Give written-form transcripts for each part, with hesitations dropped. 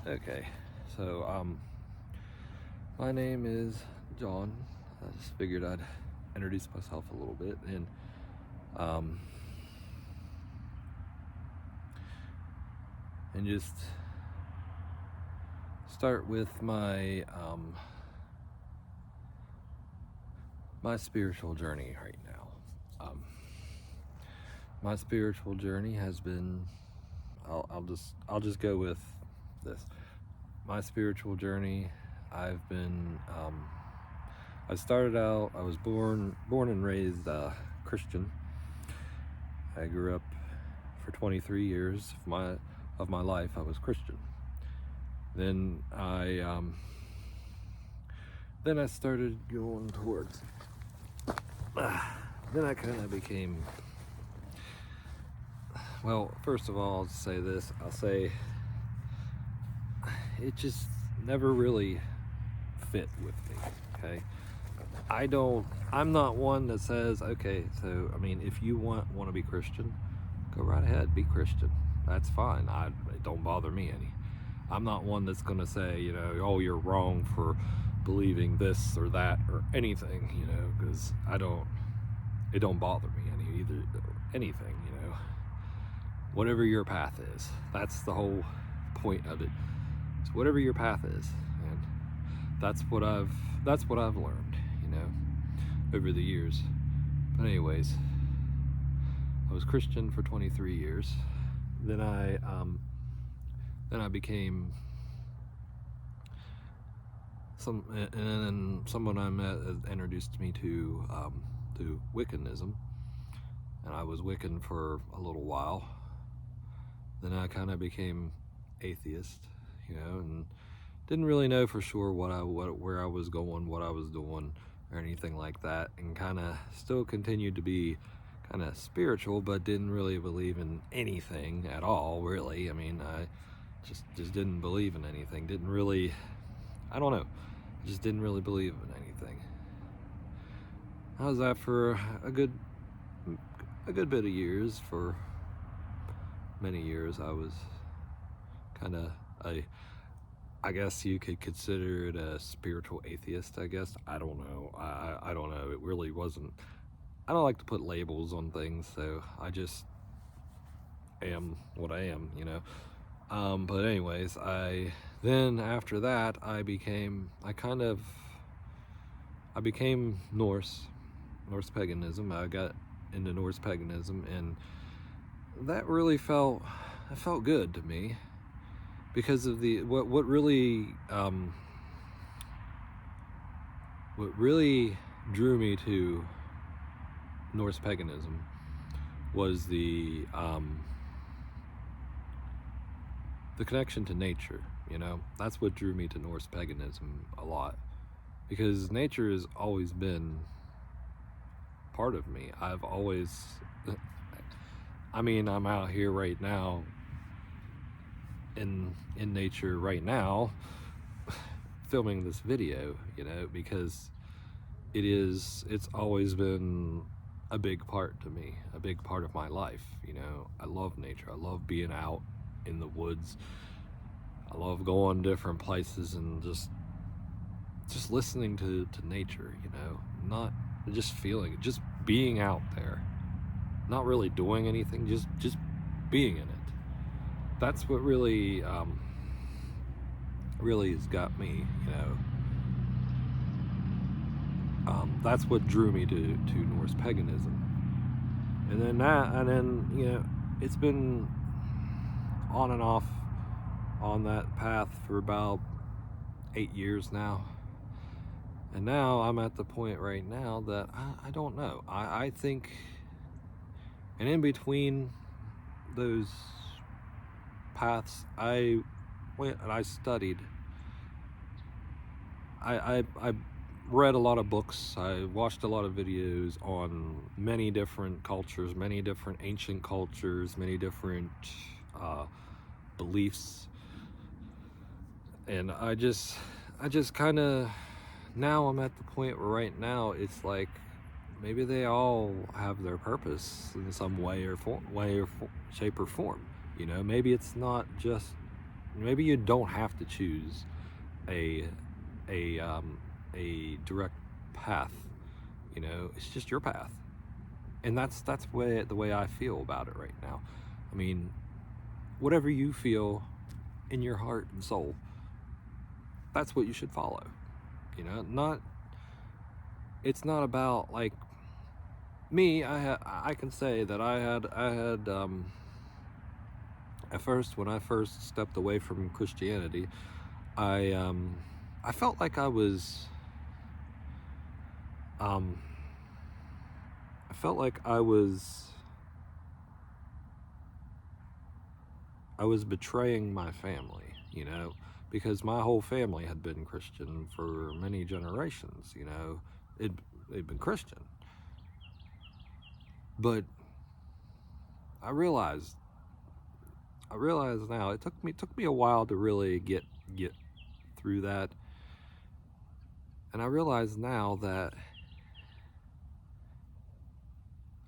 Okay, so my name is John. I just figured I'd introduce myself a little bit um, and just start with my spiritual journey right now. My spiritual journey has been. I'll just go with this. My spiritual journey. I've been. I started out. I was born and raised Christian. I grew up for 23 years of my life. I was Christian. Then I started going towards. Then I kind of became. Well, first of all, I'll say this. I'll say it just never really fit with me. Okay. I'm not one that says, okay, so I mean, if you want to be Christian, go right ahead, be Christian. That's fine. It don't bother me any. I'm not one that's gonna say, oh, you're wrong for believing this or that or anything, because it don't bother me any either, anything. Whatever your path is, that's the whole point of it. So whatever your path is, and that's what I've learned, over the years. But anyways, I was Christian for 23 years. Then I became and then someone I met introduced me to Wiccanism, and I was Wiccan for a little while. Then I kind of became atheist, and didn't really know for sure where I was going, what I was doing, or anything like that, and kind of still continued to be kind of spiritual, but didn't really believe in anything at all, really. I mean, I just didn't believe in anything. Didn't really, I don't know, just didn't really believe in anything. I was that for a good bit of years. For many years, I was kind of I guess you could consider it a spiritual atheist, I guess. I don't know. I don't know. It really wasn't. I don't like to put labels on things, so I just am what I am, But anyways, then after that, I became Norse paganism. I got into Norse paganism, and that really felt good to me, because of what really drew me to Norse paganism was the connection to nature. That's what drew me to Norse paganism a lot, because nature has always been part of me. I've always, I mean, I'm out here right now in nature right now, filming this video, because it's always been a big part to me, a big part of my life. I love nature. I love being out in the woods. I love going different places and just listening to nature, not just feeling it, just being out there, not really doing anything, just being in it. That's what really has got me, that's what drew me to Norse paganism. And then it's been on and off on that path for about 8 years now. And now I'm at the point right now that I don't know. I think, and in between those paths, I went and I studied. I read a lot of books. I watched a lot of videos on many different cultures, many different ancient cultures, many different beliefs. And I just kind of, now I'm at the point where right now it's like maybe they all have their purpose in some way or shape or form. Maybe it's not just maybe you don't have to choose a a direct path. You know, it's just your path, and that's the way I feel about it right now. I mean, whatever you feel in your heart and soul, that's what you should follow. You know, not it's not about like me. I can say that I had at first, when I first stepped away from Christianity, I um I felt like um I felt like I was betraying my family, you know, because my whole family had been Christian for many generations, you know. It they'd been Christian. But I realized I realize now it took me a while to really get through that. And I realize now that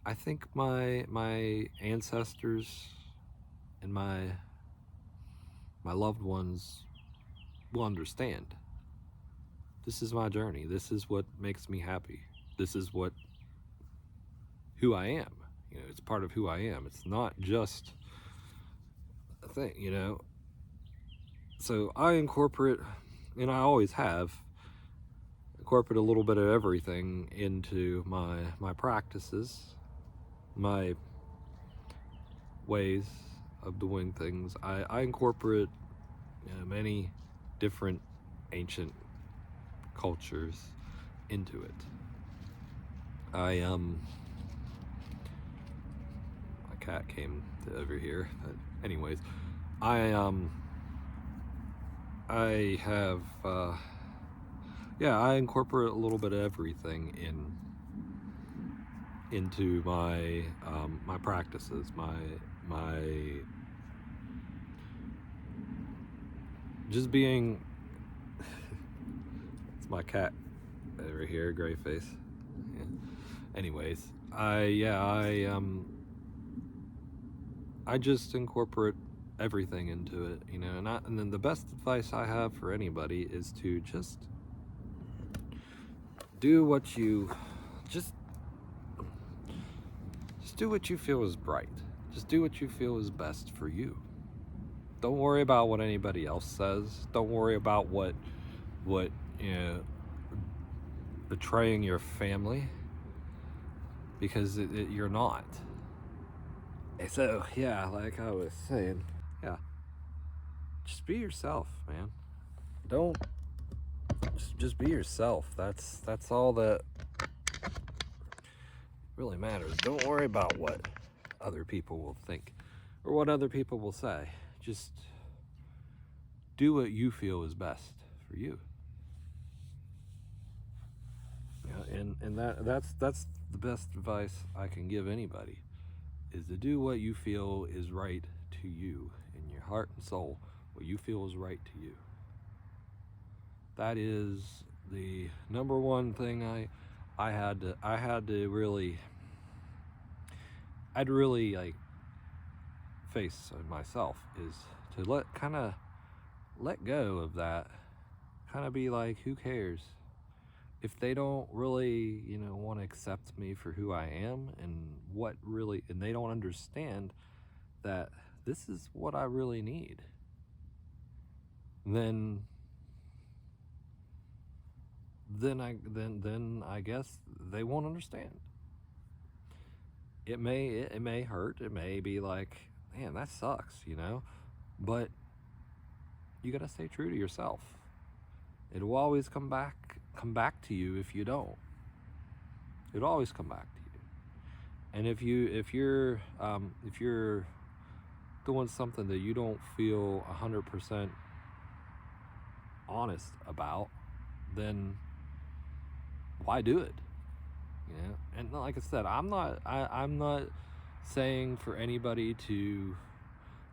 I think my ancestors and my loved ones will understand. This is my journey. This is what makes me happy. This is what who I am. You know, it's part of who I am. It's not just a thing, you know. So I incorporate, and I always have incorporate a little bit of everything into my practices, my ways of doing things. I incorporate, you know, many different ancient cultures into it. I my cat came to over here. But anyways, I I have yeah, I incorporate a little bit of everything into my practices, my just being. It's my cat over here, gray face. Yeah. Anyways, I just incorporate everything into it, you know. And then the best advice I have for anybody is to just do what you just do what you feel is right. Just do what you feel is best for you. Don't worry about what anybody else says. Don't worry about what you know, betraying your family, because you're not. So yeah, like I was saying, yeah, just be yourself, man. Don't just be yourself. That's all that really matters. Don't worry about what other people will think or what other people will say. Just do what you feel is best for you. Yeah, and that's the best advice I can give anybody, is to do what you feel is right to you in your heart and soul. What you feel is right to you. That is the number one thing I had to really I'd really like face myself, is to let go of that. Kind of be like, who cares if they don't really, you know, want to accept me for who I am, and they don't understand that this is what I really need, then I guess they won't understand. It may hurt. It may be like, man, that sucks, you know, but you got to stay true to yourself. It will always come back to you if you don't. It'll always come back to you. And if you're doing something that you don't feel 100% honest about, then why do it? You know. And like I said, I'm not saying for anybody to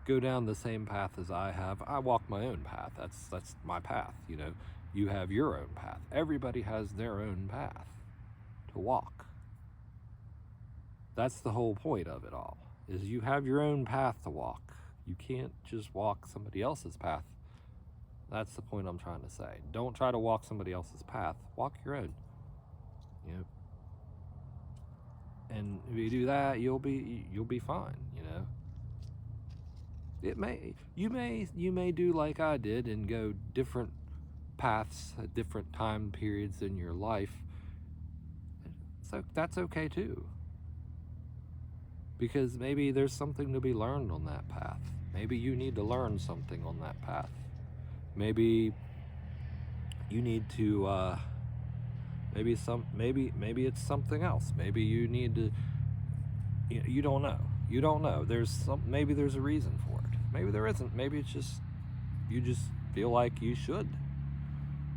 go down the same path as I have. I walk my own path. That's my path, you know. You have your own path. Everybody has their own path to walk. That's the whole point of it all. Is you have your own path to walk. You can't just walk somebody else's path. That's the point I'm trying to say. Don't try to walk somebody else's path. Walk your own. You know, and if you do that, you'll be fine. You know, you may do like I did and go different paths at different time periods in your life. So that's okay too, because maybe there's something to be learned on that path. Maybe you need to learn something on that path. Maybe you need to maybe it's something else. Maybe you need to, you don't know. Maybe there's a reason for it. Maybe there isn't. Maybe it's just you just feel like you should.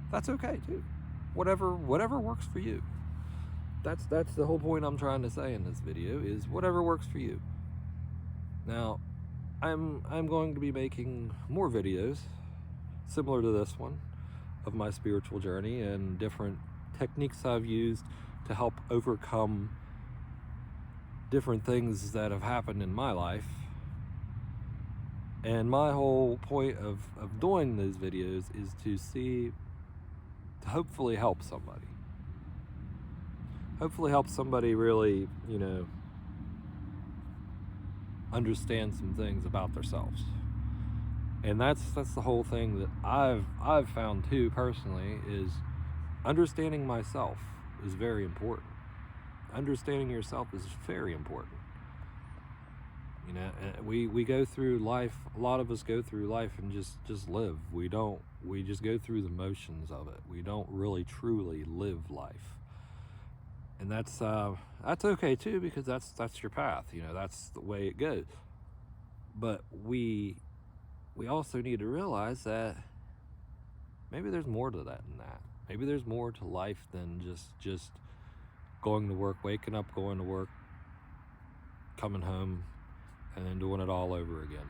That's okay too. Whatever works for you. That's the whole point I'm trying to say in this video, is whatever works for you. Now, I'm going to be making more videos similar to this one of my spiritual journey and different techniques I've used to help overcome different things that have happened in my life. And my whole point of doing these videos is to hopefully help somebody. Hopefully help somebody really, understand some things about themselves. And that's the whole thing that I've found too personally, is understanding myself is very important. Understanding yourself is very important. We go through life, a lot of us go through life and just live. We just go through the motions of it. We don't really truly live life. And that's okay too, because that's your path. That's the way it goes. But we also need to realize that maybe there's more to that than that. Maybe there's more to life than just going to work, waking up, going to work, coming home, and then doing it all over again.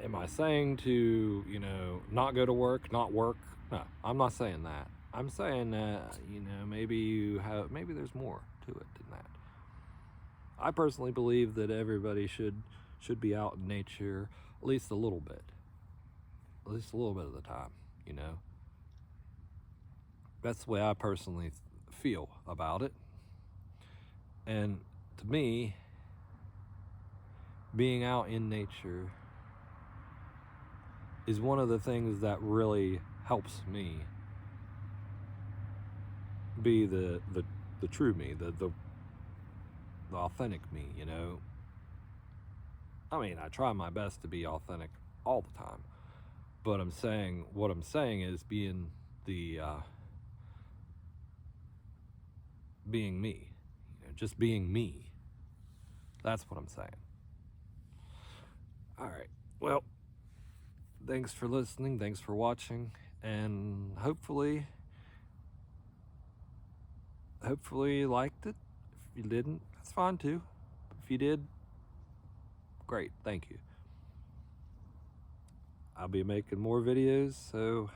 Am I saying to, not go to work, not work? No, I'm not saying that. I'm saying that, maybe there's more to it than that. I personally believe that everybody should be out in nature at least a little bit. At least a little bit of the time, That's the way I personally feel about it. And to me, being out in nature is one of the things that really helps me be the true me, the authentic me, I mean, I try my best to be authentic all the time, but what I'm saying is being being me, just being me. That's what I'm saying. All right. Well, thanks for listening. Thanks for watching. And hopefully you liked it. If you didn't, that's fine too. If you did, great. Thank you. I'll be making more videos, so